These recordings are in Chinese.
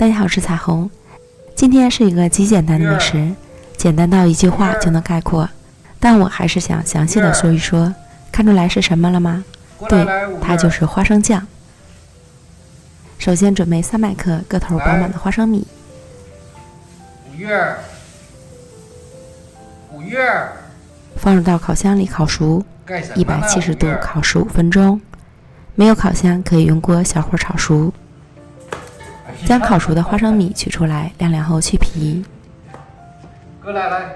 大家好，我是彩虹。今天是一个极简单的美食，简单到一句话就能概括，但我还是想详细的说一说。看出来是什么了吗？对，它就是花生酱。首先准备300克个头饱满的花生米。5月放入到烤箱里烤熟，170度烤15分钟。没有烤箱可以用锅小火炒熟。将烤熟的花生米取出来，晾凉后去皮。来，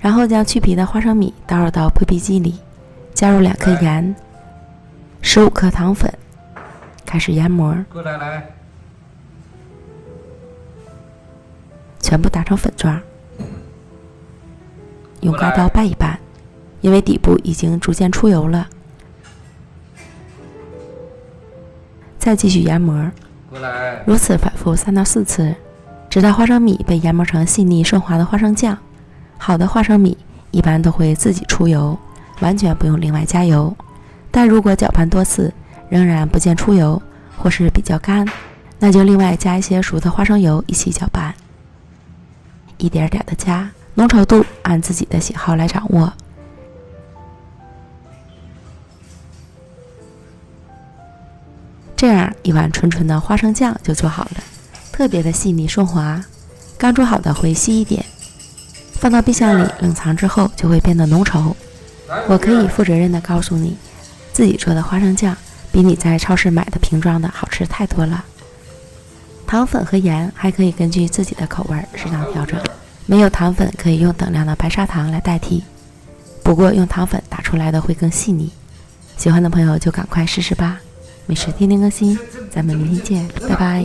然后将去皮的花生米倒入到破壁机里，加入2颗盐，15克糖粉，开始研磨。来，全部打成粉状，用刮刀拌一拌，因为底部已经逐渐出油了。再继续研磨，如此反复3到4次，直到花生米被研磨成细腻顺滑的花生酱。好的花生米一般都会自己出油，完全不用另外加油。但如果搅拌多次仍然不见出油，或是比较干，那就另外加一些熟的花生油一起搅拌，一点点的加，浓稠度按自己的喜好来掌握。这样一碗纯纯的花生酱就做好了，特别的细腻顺滑，刚煮好的会稀一点，放到冰箱里冷藏之后就会变得浓稠。我可以负责任的告诉你，自己做的花生酱比你在超市买的瓶装的好吃太多了。糖粉和盐还可以根据自己的口味适当调整，没有糖粉可以用等量的白砂糖来代替，不过用糖粉打出来的会更细腻。喜欢的朋友就赶快试试吧。美食天天更新，咱们明天见，拜拜。